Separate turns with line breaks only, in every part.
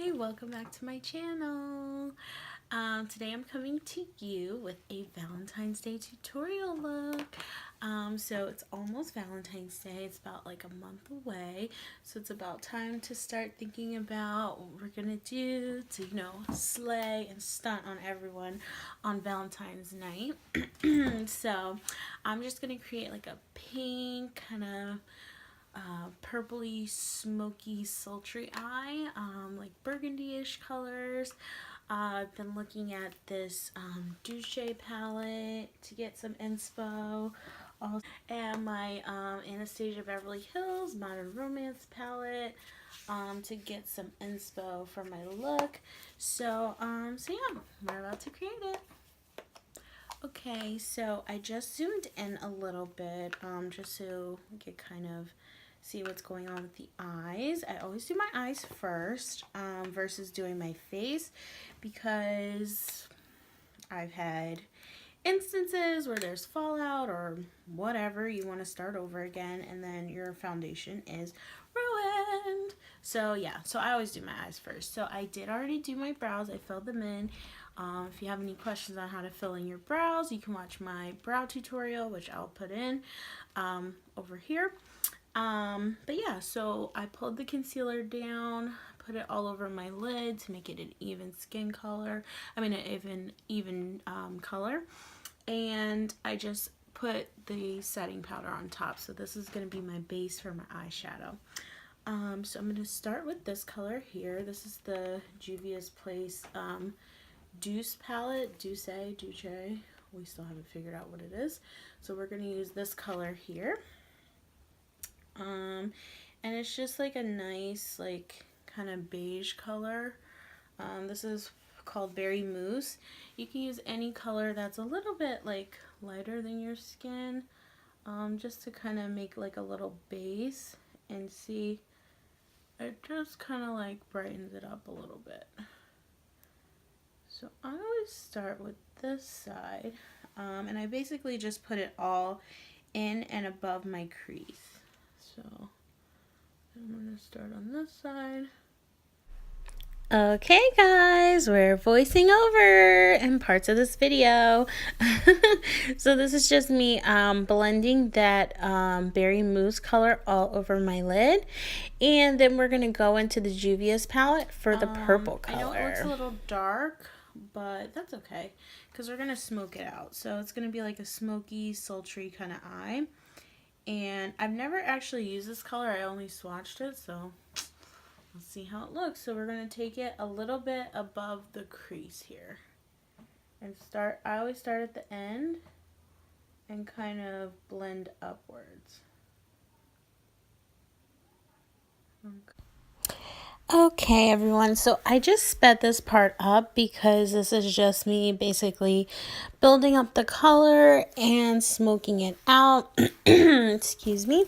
Hi, welcome back to my channel. Today I'm coming to you with a Valentine's Day tutorial look. So it's almost Valentine's Day. It's about like a month away. So it's about time to start thinking about what we're gonna do to, slay and stunt on everyone on Valentine's night. So I'm just gonna create like a pink kind of purpley, smoky, sultry eye, like burgundy-ish colors. I've been looking at this Douce palette to get some inspo. And my Anastasia Beverly Hills Modern Romance palette to get some inspo for my look. So yeah, we're about to create it. Okay, so I just zoomed in a little bit just so we could kind of see what's going on with the eyes. I always do my eyes first versus doing my face because I've had instances where there's fallout or whatever, you want to start over again and then your foundation is ruined. So yeah, so I always do my eyes first. So I did already do my brows. I filled them in. If you have any questions on how to fill in your brows, you can watch my brow tutorial, which I'll put in over here. But yeah, so I pulled the concealer down, put it all over my lid to make it an even skin color. An even color. And I just put the setting powder on top. So this is going to be my base for my eyeshadow. So I'm going to start with this color here. This is the JUVIASPLACE Douce palette. Douce. We still haven't figured out what it is. So we're going to use this color here. And it's just like a nice, like, kind of beige color. This is called Berry Mousse. You can use any color that's a little bit like lighter than your skin, just to kind of make like a little base, and see, it just kind of like brightens it up a little bit. So I always start with this side, and I basically just put it all in and above my crease. So I'm going to start on this side. Okay guys, we're voicing over in parts of this video. So this is just me blending that berry mousse color all over my lid, and then we're going to go into the Juvias palette for the purple color. I know it looks a little dark, but that's okay because we're going to smoke it out. So it's going to be like a smoky, sultry kind of eye. And I've never actually used this color. I only swatched it, so let's see how it looks. So we're going to take it a little bit above the crease here. And I always start at the end and kind of blend upwards. Okay everyone, so I just sped this part up because this is just me basically building up the color and smoking it out. Excuse me.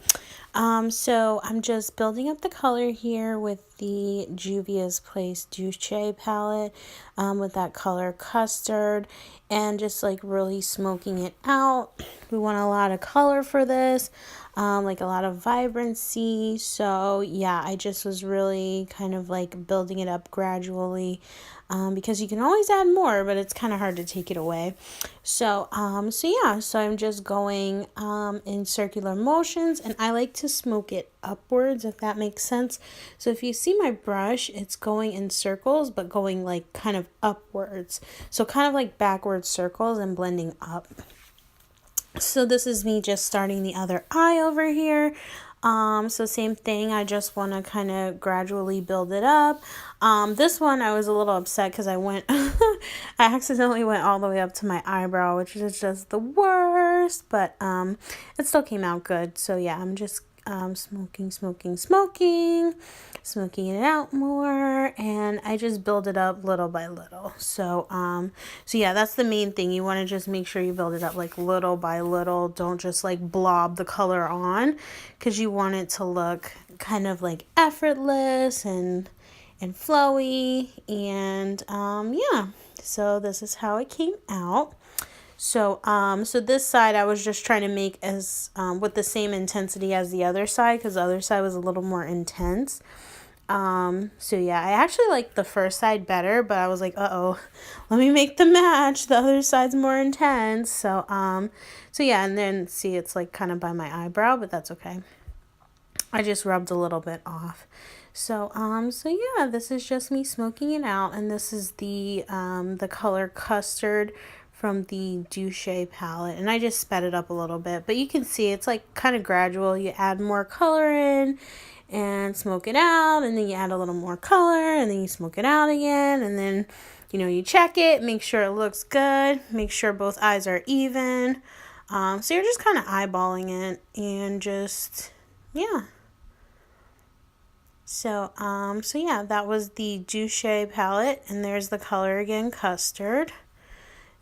So I'm just building up the color here with the JUVIASPLACE Douce palette with that color custard, and just like really smoking it out. We want a lot of color for this, like a lot of vibrancy. So yeah, I just was really kind of like building it up gradually, because you can always add more, but it's kind of hard to take it away. So yeah, so I'm just going in circular motions, and I like to smoke it upwards, if that makes sense. So if you see my brush, it's going in circles, but going like kind of upwards. So kind of like backwards circles and blending up. So this is me just starting the other eye over here. So same thing, I just want to kind of gradually build it up. This one I was a little upset because I accidentally went all the way up to my eyebrow, which is just the worst, but it still came out good. So yeah, I'm just smoking it out more, and I just build it up little by little. So yeah, that's the main thing. You want to just make sure you build it up like little by little. Don't just like blob the color on, because you want it to look kind of like effortless and flowy. And yeah, so this is how it came out. So so this side I was just trying to make as with the same intensity as the other side, because the other side was a little more intense. So yeah, I actually like the first side better, but I was like, uh-oh, let me make the match. The other side's more intense. So yeah, and then see, it's like kind of by my eyebrow, but that's okay. I just rubbed a little bit off. So yeah, this is just me smoking it out, and this is the color Custard from the Douce palette, and I just sped it up a little bit, but you can see it's like kind of gradual. You add more color in and smoke it out, and then you add a little more color, and then you smoke it out again, and then you check it, make sure it looks good, make sure both eyes are even. So you're just kind of eyeballing it, and just yeah. So yeah, that was the Douce palette, and there's the color again, Custard.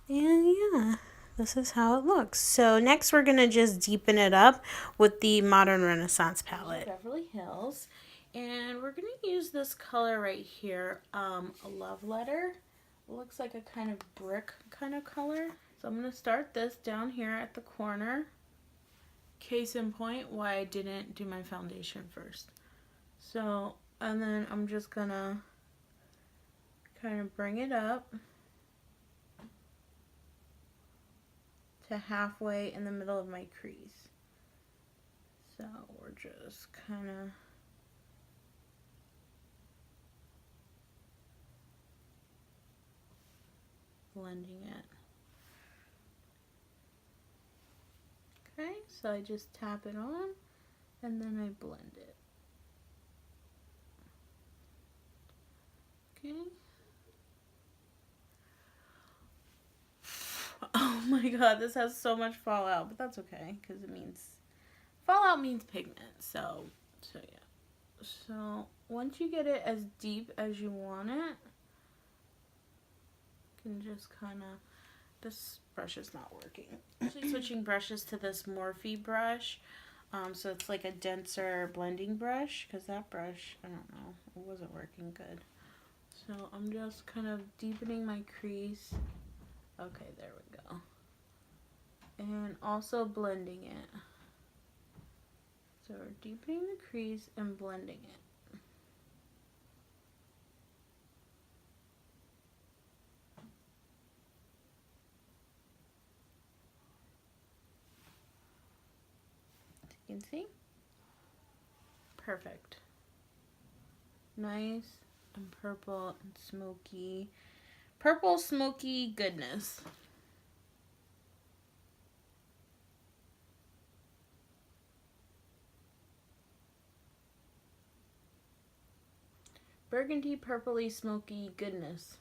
And yeah, this is how it looks. So next we're going to just deepen it up with the Modern Renaissance palette. Beverly Hills. And we're going to use this color right here, a Love Letter. It looks like a kind of brick kind of color. So I'm going to start this down here at the corner. Case in point, why I didn't do my foundation first. So, and then I'm just going to kind of bring it up to halfway in the middle of my crease. So we're just kind of blending it. Okay, so I just tap it on and then I blend it. Okay. Oh my god, this has so much fallout, but that's okay, because it means, fallout means pigment, so yeah. So, once you get it as deep as you want it, you can just kind of, this brush is not working. I'm actually switching brushes to this Morphe brush, so it's like a denser blending brush, because that brush, I don't know, it wasn't working good. So, I'm just kind of deepening my crease. Okay, there we go. And also blending it. So we're deepening the crease and blending it. As you can see. Perfect. Nice and purple and smoky. Purple smoky goodness. Burgundy purpley smoky goodness.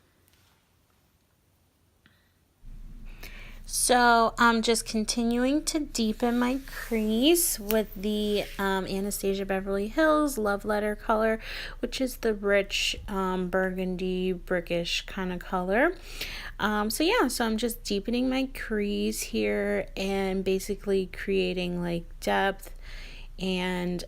So I'm just continuing to deepen my crease with the Anastasia Beverly Hills Love Letter color, which is the rich burgundy brickish kind of color. So yeah, so I'm just deepening my crease here and basically creating like depth. And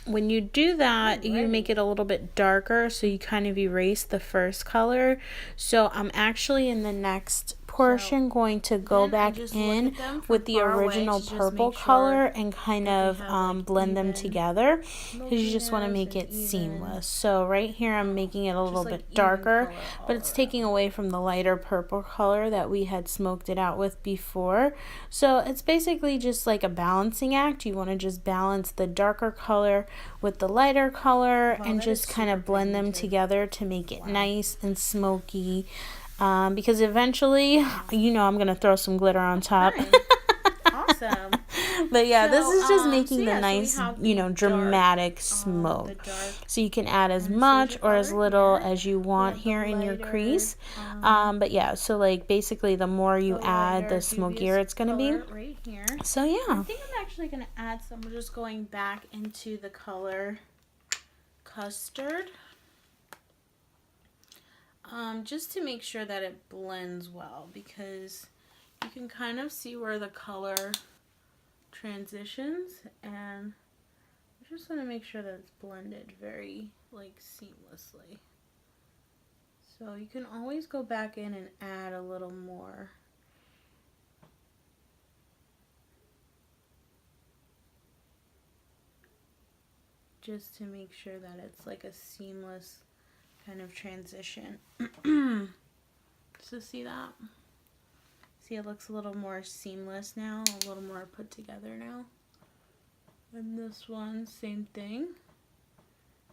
when you do that, you make it a little bit darker, so you kind of erase the first color. So I'm actually in the next portion going to go back in with the original purple color and kind of blend them together, because you just want to make it seamless. So right here I'm making it a little bit darker, but it's taking away from the lighter purple color that we had smoked it out with before. So it's basically just like a balancing act. You want to just balance the darker color with the lighter color and just kind of blend them together to make it nice and smoky. Because eventually, I'm going to throw some glitter on top. Awesome. But yeah, this is just making the nice, dramatic smoke. So you can add as much or as little as you want here in your crease. But yeah, so like basically the more you add, the smokier it's going to be. Right here. So yeah. I think I'm actually going to add some. We're just going back into the color Custard. Just to make sure that it blends well, because you can kind of see where the color transitions, and I just want to make sure that it's blended very like seamlessly. So you can always go back in and add a little more. just to make sure that it's like a seamless kind of transition. So see that? See, it looks a little more seamless now, a little more put together now. And this one, same thing.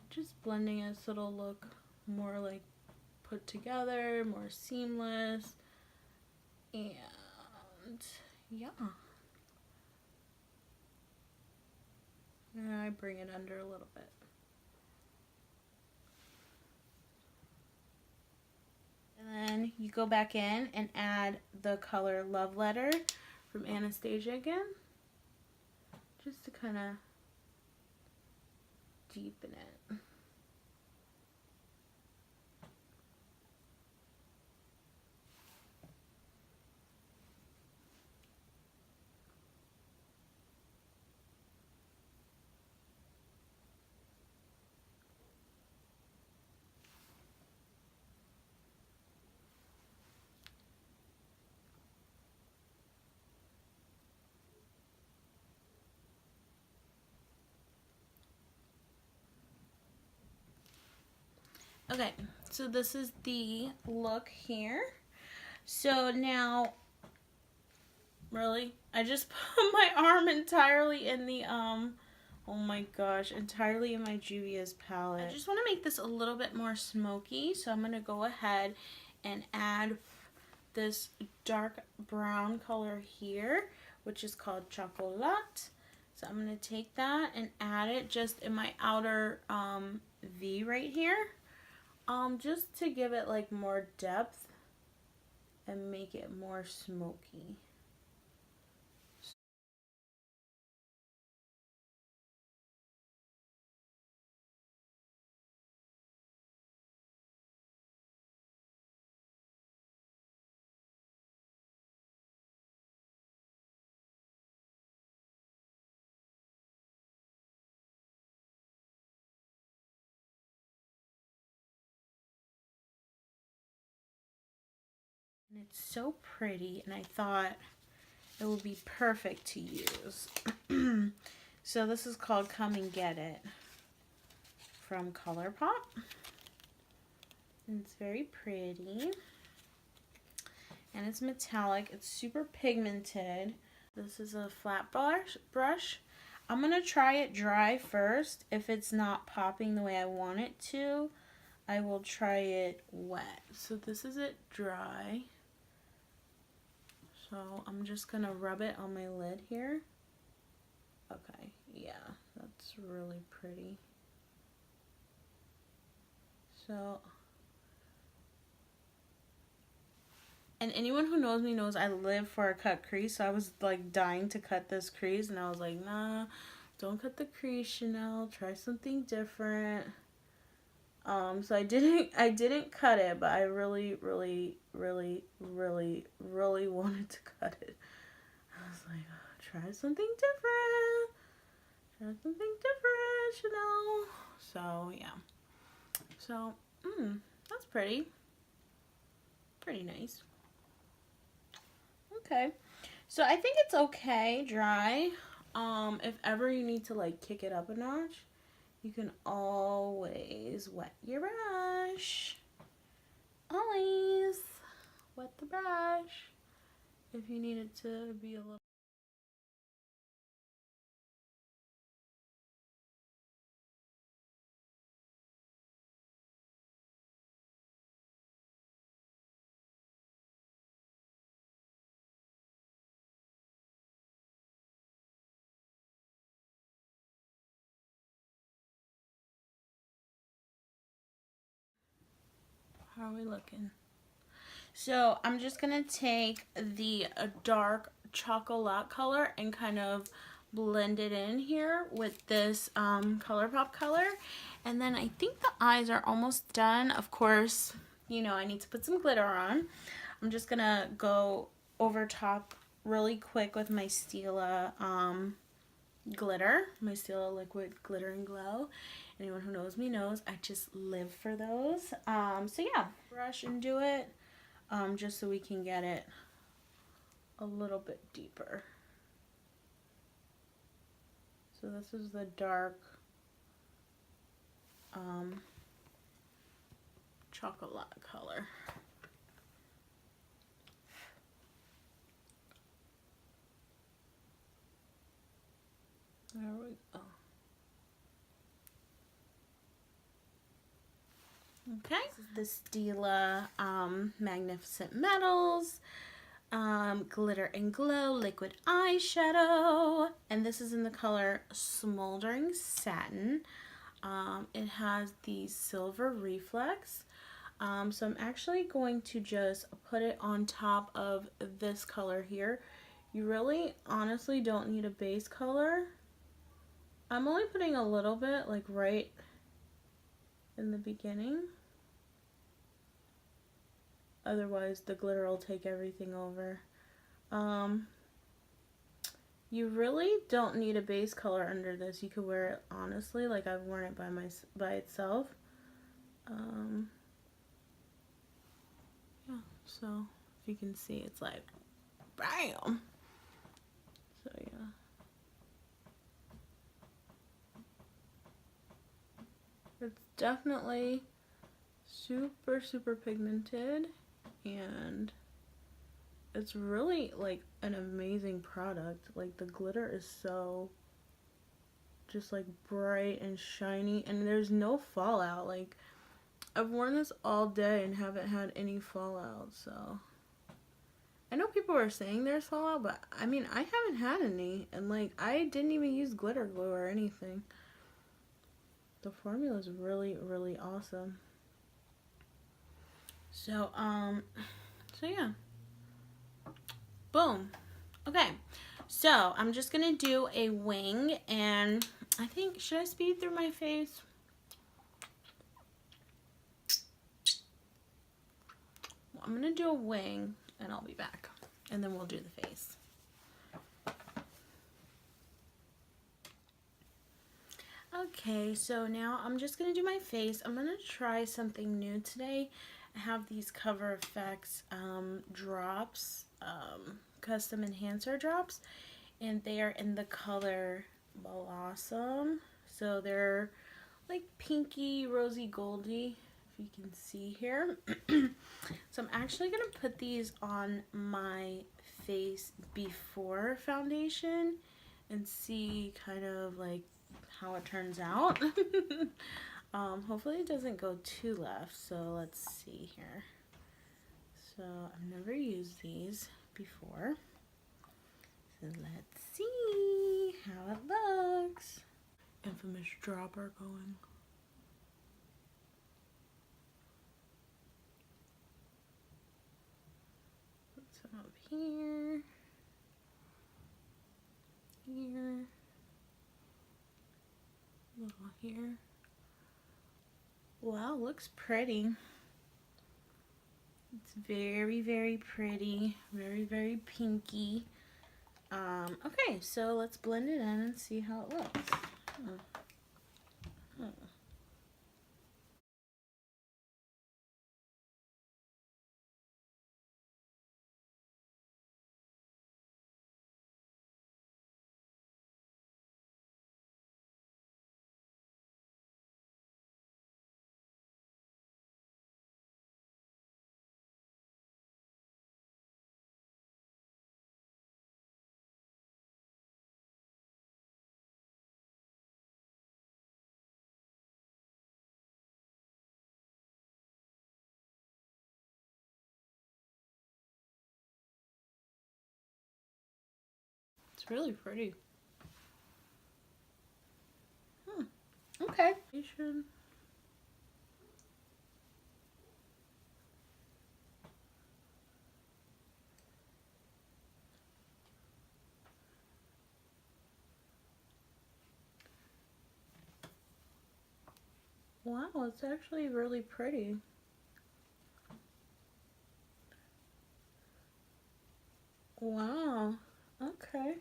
Just blending it so it'll look more like put together, more seamless. And yeah. And I bring it under a little bit. And then you go back in and add the color Love Letter from Anastasia again. Just to kind of deepen it. Okay, so this is the look here. So now, really, I just put my arm entirely in the, oh my gosh, entirely in my Juvias palette. I just want to make this a little bit more smoky, so I'm going to go ahead and add this dark brown color here, which is called Chocolat. So I'm going to take that and add it just in my outer V right here. Just to give it like more depth and make it more smoky. And it's so pretty, and I thought it would be perfect to use. So this is called Come and Get It from ColourPop. And it's very pretty. And it's metallic. It's super pigmented. This is a flat brush. I'm going to try it dry first. If it's not popping the way I want it to, I will try it wet. So this is it dry. So I'm just going to rub it on my lid here. Okay, yeah, that's really pretty. So, and anyone who knows me knows I live for a cut crease. So I was like dying to cut this crease, and I was like, nah, don't cut the crease, Chanel. Try something different. So I didn't cut it, but I really wanted to cut it. I was like, oh, try something different. Try something different, Chanel. So yeah. So, that's pretty. Pretty nice. Okay. So I think it's okay dry. If ever you need to like kick it up a notch, you can always wet your brush. Always wet the brush if you need it to be a little. How are we looking? So I'm just gonna take the dark chocolate color and kind of blend it in here with this ColourPop color. And then I think the eyes are almost done. Of course, you know, I need to put some glitter on. I'm just gonna go over top really quick with my Stila glitter, my Stila liquid glitter and glow. Anyone who knows me knows I just live for those. So yeah, brush and do it just so we can get it a little bit deeper. So this is the dark chocolate color. There we go. Okay, this is the Stila Magnificent Metals Glitter and Glow Liquid Eyeshadow, and this is in the color Smoldering Satin. It has the silver reflex, so I'm actually going to just put it on top of this color here. You really honestly don't need a base color. I'm only putting a little bit, like right in the beginning. Otherwise the glitter will take everything over. You really don't need a base color under this. You could wear it honestly, like I've worn it by itself. Yeah, so if you can see, it's like bam. So yeah. It's definitely super pigmented, and it's really like an amazing product. Like the glitter is so just like bright and shiny, and there's no fallout. Like I've worn this all day and haven't had any fallout. So I know people are saying there's fallout, but I mean I haven't had any, and like I didn't even use glitter glue or anything. The formula is really awesome. So so yeah, boom. Okay, so I'm just gonna do a wing, and I think, should I speed through my face? Well, I'm gonna do a wing and I'll be back, and then we'll do the face. Okay, so now I'm just gonna do my face. I'm gonna try something new today. I have these Cover FX drops, custom enhancer drops, and they are in the color Blossom. So they're like pinky, rosy, goldy, if you can see here. So I'm actually gonna put these on my face before foundation and see kind of like how it turns out. Hopefully it doesn't go too left, so let's see here. So I've never used these before, so let's see how it looks. Infamous dropper going. Put some up here, here, a little here. Wow, looks pretty. It's very pretty, very pinky. Okay, so let's blend it in and see how it looks. It's really pretty. Okay. Wow, it's actually really pretty. Wow. Okay.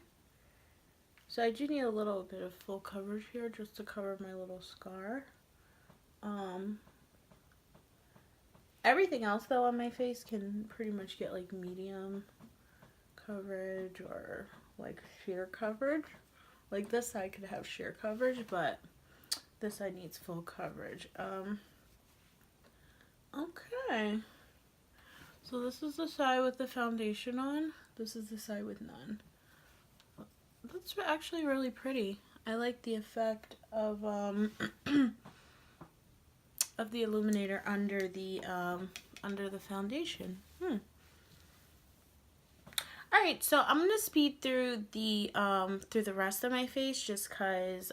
So I do need a little bit of full coverage here just to cover my little scar. Everything else though on my face can pretty much get like medium coverage or like sheer coverage. Like this side could have sheer coverage, but this side needs full coverage. Okay. So this is the side with the foundation on. This is the side with none. That's actually really pretty. I like the effect of the illuminator under the foundation. Alright, so I'm gonna speed through the rest of my face just cause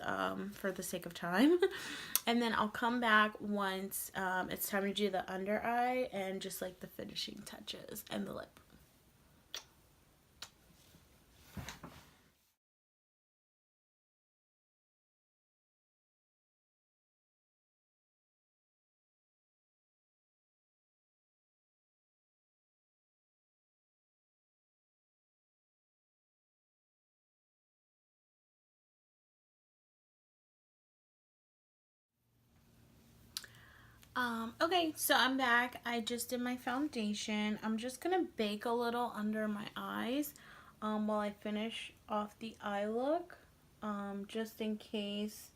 for the sake of time. And then I'll come back once it's time to do the under eye and just like the finishing touches and the lip. Okay, so I'm back. I just did my foundation. I'm just gonna bake a little under my eyes while I finish off the eye look, just in case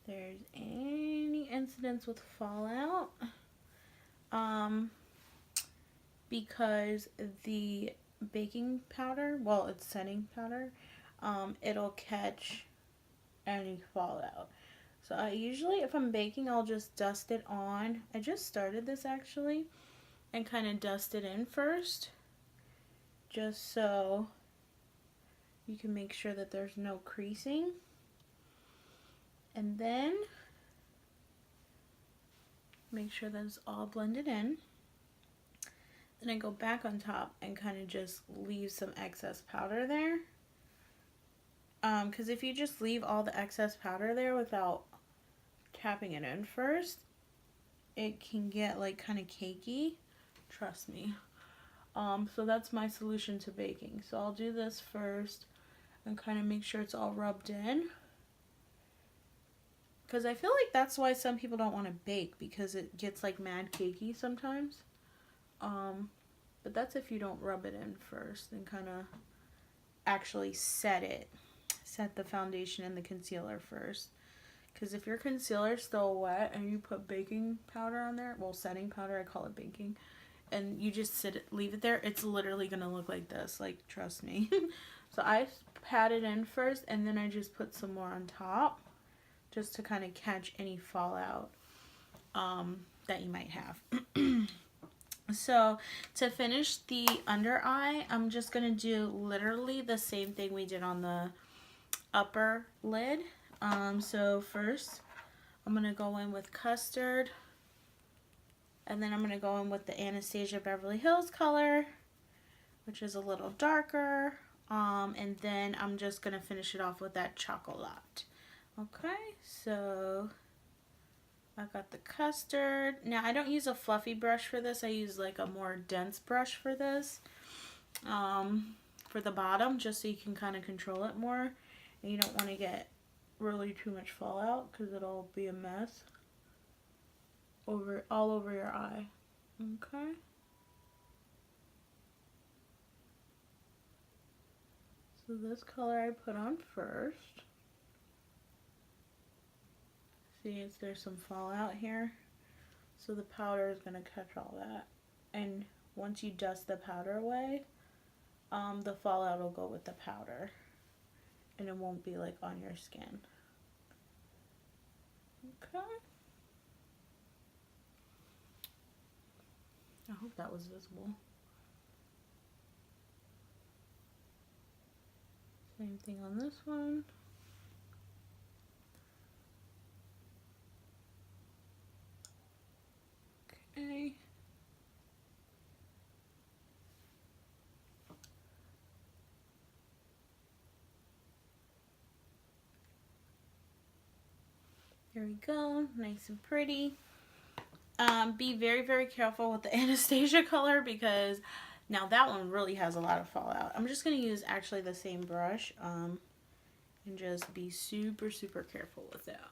there's any incidents with fallout, because the baking powder, well, it's setting powder, it'll catch any fallout. So I usually, if I'm baking, I'll just dust it on. I just started this actually and kind of dust it in first, just so you can make sure that there's no creasing. And then make sure that it's all blended in. Then I go back on top and kind of just leave some excess powder there. Because if you just leave all the excess powder there without tapping it in first, it can get like kind of cakey, trust me. So that's my solution to baking. So I'll do this first and kind of make sure it's all rubbed in, because I feel like that's why some people don't want to bake, because it gets like mad cakey sometimes. But that's if you don't rub it in first and kind of actually set the foundation and the concealer first. Because if your concealer is still wet and you put baking powder on there, well, setting powder, I call it baking, and you just leave it there, it's literally going to look like this, like, trust me. So I pat it in first, and then I just put some more on top, just to kind of catch any fallout that you might have. So to finish the under eye, I'm just going to do literally the same thing we did on the upper lid. So first I'm going to go in with custard, and then I'm going to go in with the Anastasia Beverly Hills color, which is a little darker, and then I'm just going to finish it off with that chocolate. Okay, so I got the custard. Now I don't use a fluffy brush for this, I use like a more dense brush for this, for the bottom, just so you can kind of control it more, and you don't want to get really too much fallout, because it'll be a mess all over your eye. Okay. So this color I put on first. See, there's some fallout here, so the powder is going to catch all that, and once you dust the powder away, the fallout will go with the powder, and it won't be like on your skin. Okay. I hope that was visible. Same thing on this one. Okay. There we go, nice and pretty. Be very, very careful with the Anastasia color, because now that one really has a lot of fallout. I'm just going to use actually the same brush, and just be super, super careful with that.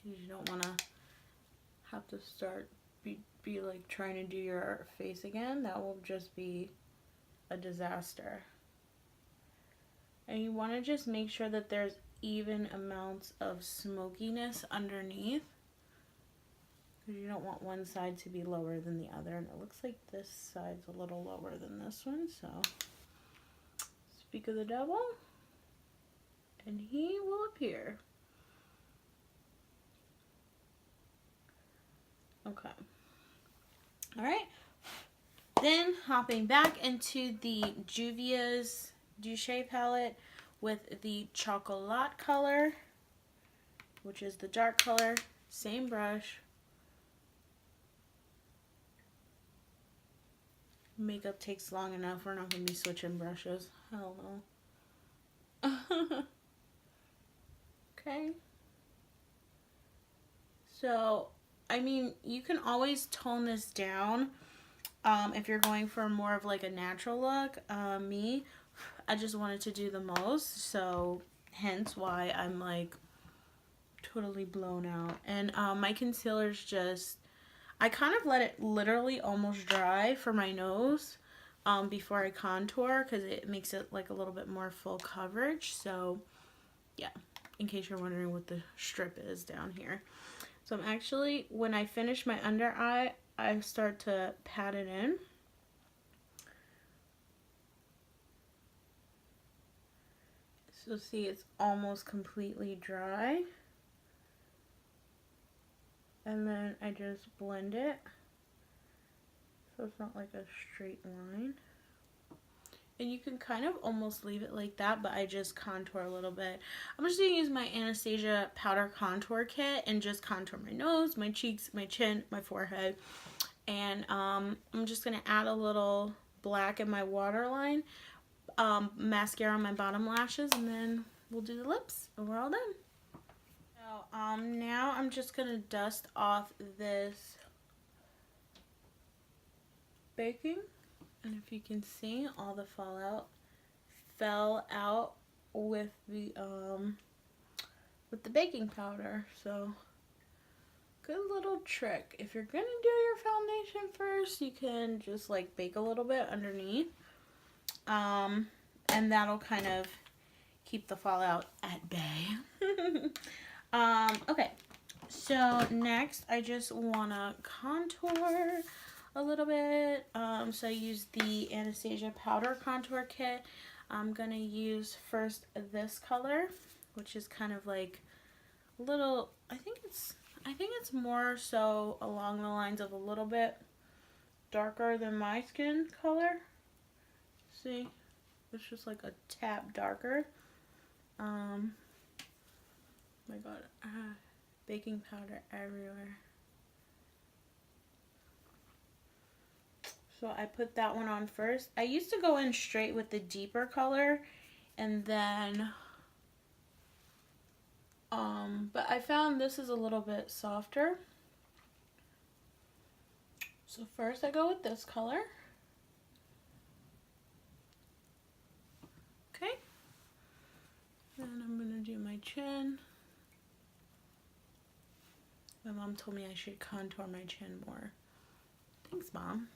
You don't want to have to start be like trying to do your face again. That will just be a disaster. And you want to just make sure that there's even amounts of smokiness underneath, because you don't want one side to be lower than the other. And it looks like this side's a little lower than this one, so speak of the devil and he will appear. Okay. All right. Then hopping back into the Juvias Douce palette with the chocolate color, which is the dark color. Same brush. Makeup takes long enough. We're not going to be switching brushes. Hell no. Okay. So, I mean, you can always tone this down if you're going for more of like a natural look. I just wanted to do the most, so hence why I'm like totally blown out. And my concealer's just, I kind of let it literally almost dry for my nose before I contour, because it makes it like a little bit more full coverage. So yeah, in case you're wondering what the strip is down here. So I'm actually, when I finish my under eye, I start to pat it in. So see, it's almost completely dry. And then I just blend it, so it's not like a straight line. And you can kind of almost leave it like that, but I just contour a little bit. I'm just going to use my Anastasia powder contour kit and just contour my nose, my cheeks, my chin, my forehead. And I'm just going to add a little black in my waterline, mascara on my bottom lashes, and then we'll do the lips, and we're all done. So, now I'm just going to dust off this baking. And if you can see, all the fallout fell out with the baking powder. So, good little trick. If you're gonna do your foundation first, you can just like bake a little bit underneath, and that'll kind of keep the fallout at bay. Okay. So next, I just wanna contour a little bit. So I use the Anastasia powder contour kit. I'm gonna use first this color, which is kind of like a little, I think it's more so along the lines of a little bit darker than my skin color. See, it's just like a tap darker. My god, baking powder everywhere. So I put that one on first. I used to go in straight with the deeper color, and then, but I found this is a little bit softer. So first I go with this color. Okay. Then I'm gonna do my chin. My mom told me I should contour my chin more. Thanks, Mom.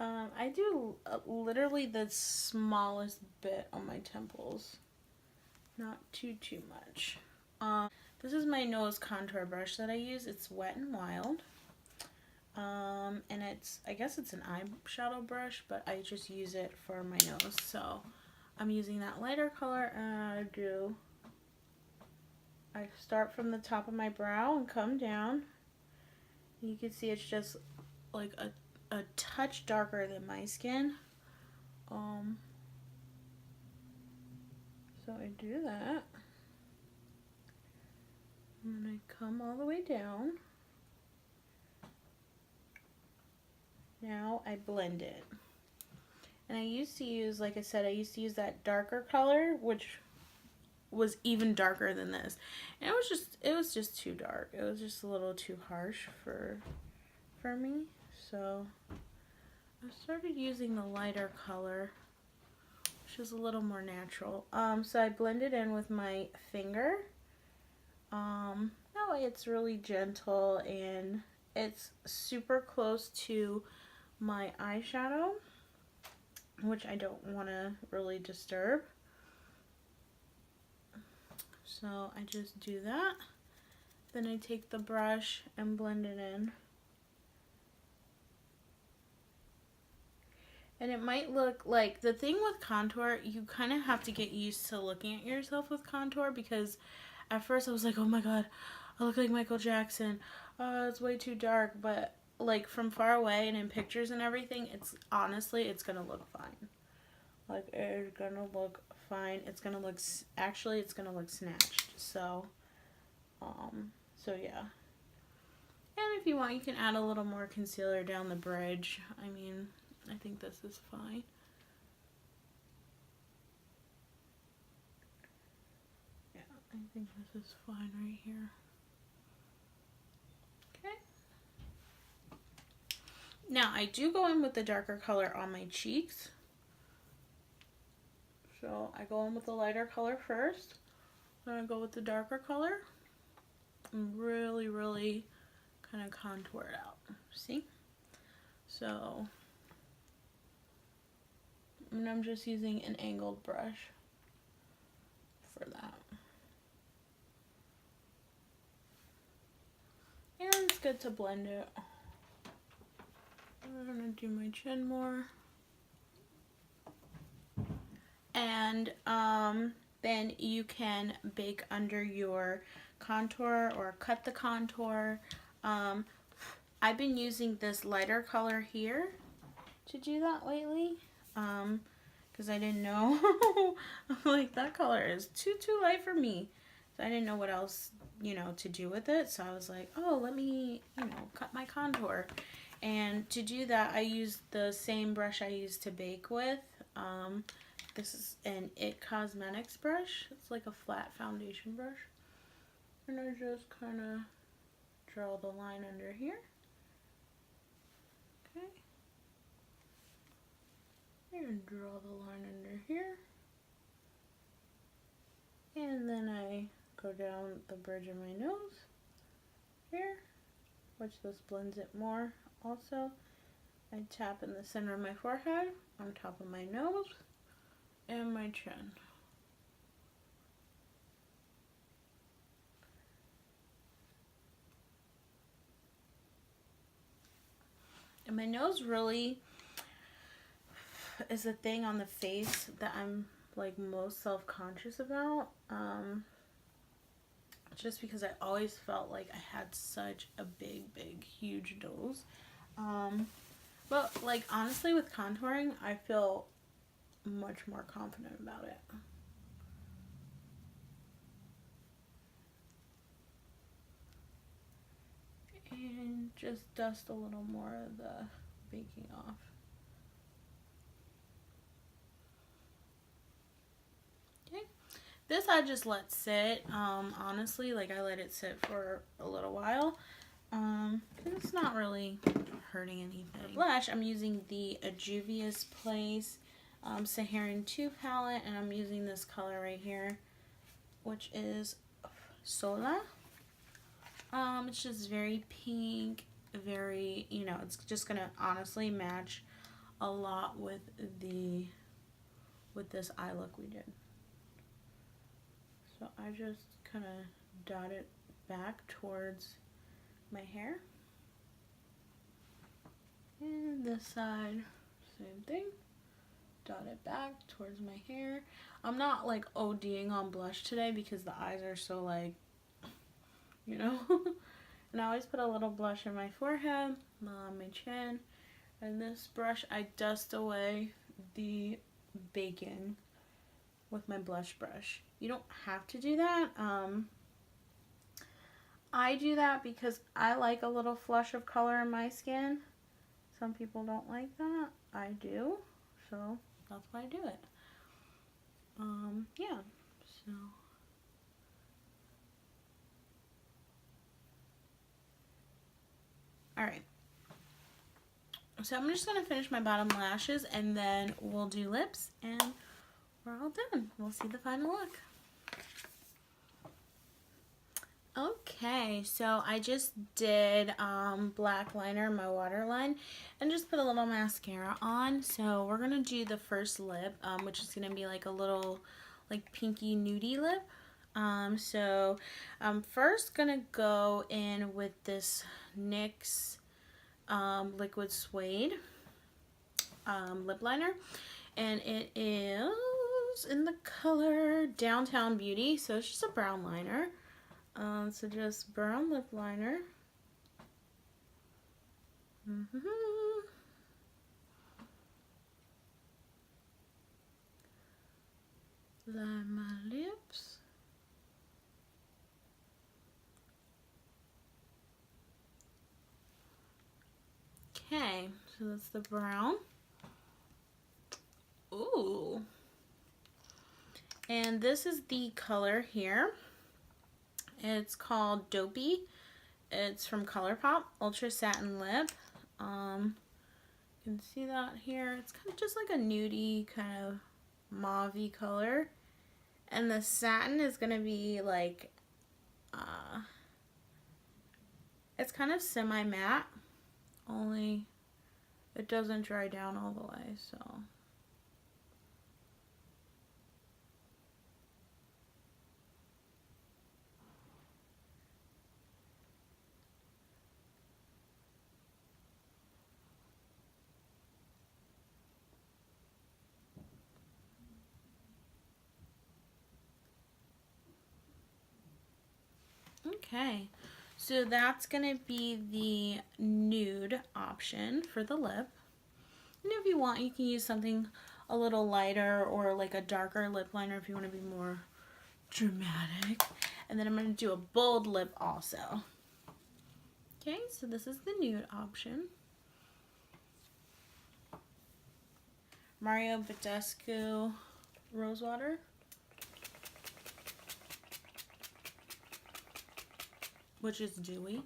I do literally the smallest bit on my temples. Not too much. This is my nose contour brush that I use. It's Wet n Wild. And I guess it's an eyeshadow brush, but I just use it for my nose. So I'm using that lighter color, and I start from the top of my brow and come down. You can see it's just like a touch darker than my skin. So I do that. And then I come all the way down. Now I blend it. And I used to use, like I said, I used to use that darker color, which was even darker than this. And it was just too dark. It was just a little too harsh for me. So I started using the lighter color, which is a little more natural. So I blend it in with my finger. That way it's really gentle and it's super close to my eyeshadow, which I don't want to really disturb. So I just do that. Then I take the brush and blend it in. And it might look like, the thing with contour, you kind of have to get used to looking at yourself with contour, because at first I was like, oh my god, I look like Michael Jackson. It's way too dark. But like from far away and in pictures and everything, it's honestly, it's going to look fine. Like, it's going to look fine. It's going to look, actually, it's going to look snatched. So, yeah. And if you want, you can add a little more concealer down the bridge. I mean, I think this is fine. Yeah, I think this is fine right here. Okay. Now, I do go in with the darker color on my cheeks. So, I go in with the lighter color first. Then I go with the darker color. And really, really kind of contour it out. See? So, and I'm just using an angled brush for that. And it's good to blend it. I'm gonna do my chin more. And then you can bake under your contour or cut the contour. I've been using this lighter color here to do that lately. Because I didn't know. I'm like, that color is too light for me. So I didn't know what else, you know, to do with it. So I was like, oh, let me, you know, cut my contour. And to do that, I used the same brush I used to bake with. This is an It Cosmetics brush. It's like a flat foundation brush. And I just kind of draw the line under here. Okay. And draw the line under here. And then I go down the bridge of my nose here, which this blends it more also. I tap in the center of my forehead, on top of my nose, and my chin. And my nose really is a thing on the face that I'm like most self-conscious about. Just because I always felt like I had such a big, huge nose. But like honestly with contouring, I feel much more confident about it. And just dust a little more of the baking off. Okay. This I just let sit. Honestly, like I let it sit for a little while. It's not really hurting anything. Blush, I'm using the JUVIASPLACE Saharan 2 palette, and I'm using this color right here, which is Sola. It's just very pink, very, you know, it's just gonna honestly match a lot with this eye look we did. So I just kind of dot it back towards my hair. And this side, same thing. Dot it back towards my hair. I'm not like ODing on blush today because the eyes are so like, you know. And I always put a little blush in my forehead, on my chin. And this brush, I dust away the baking with my blush brush. You don't have to do that. I do that because I like a little flush of color in my skin. Some people don't like that. I do. So that's why I do it. Yeah. So. Alright. So I'm just going to finish my bottom lashes and then we'll do lips and we're all done. We'll see the final look. Okay, so I just did black liner in my waterline and just put a little mascara on. So we're going to do the first lip, which is going to be like a little like pinky nudie lip. So I'm first going to go in with this NYX liquid suede lip liner, and it is in the color Downtown Beauty, so it's just a brown liner. So just brown lip liner. Line my lips. Okay, so that's the brown. Ooh. And this is the color here. It's called Dopey. It's from ColourPop, Ultra Satin Lip. You can see that here. It's kind of just like a nudie kind of mauve-y color. And the satin is going to be like, it's kind of semi-matte, only it doesn't dry down all the way, so. Okay, so that's going to be the nude option for the lip. And if you want, you can use something a little lighter or like a darker lip liner if you want to be more dramatic. And then I'm going to do a bold lip also. Okay, so this is the nude option. Mario Badescu Rosewater. Which is dewy.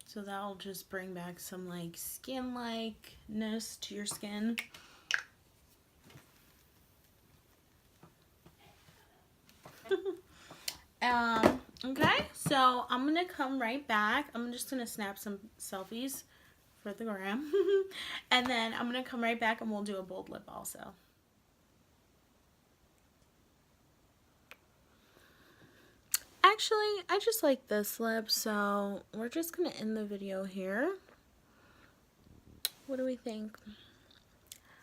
So that'll just bring back some like skin-likeness to your skin. Okay, so I'm gonna come right back. I'm just gonna snap some selfies for the gram. And then I'm gonna come right back and we'll do a bold lip also. Actually, I just like this lip, so we're just going to end the video here. What do we think?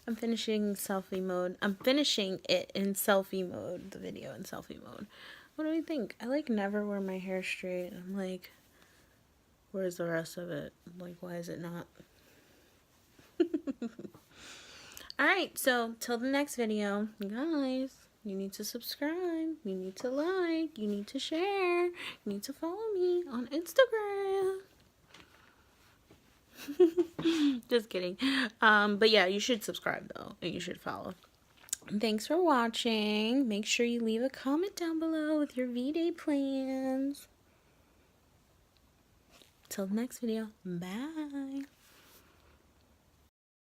I'm finishing selfie mode. I'm finishing it in selfie mode, the video in selfie mode. What do we think? I like never wear my hair straight. I'm like, where's the rest of it? Like, why is it not? Alright, so till the next video, guys. You need to subscribe, you need to like, you need to share, you need to follow me on Instagram. Just kidding. But yeah, you should subscribe though, and you should follow. Thanks for watching. Make sure you leave a comment down below with your V-Day plans. Till the next video, bye.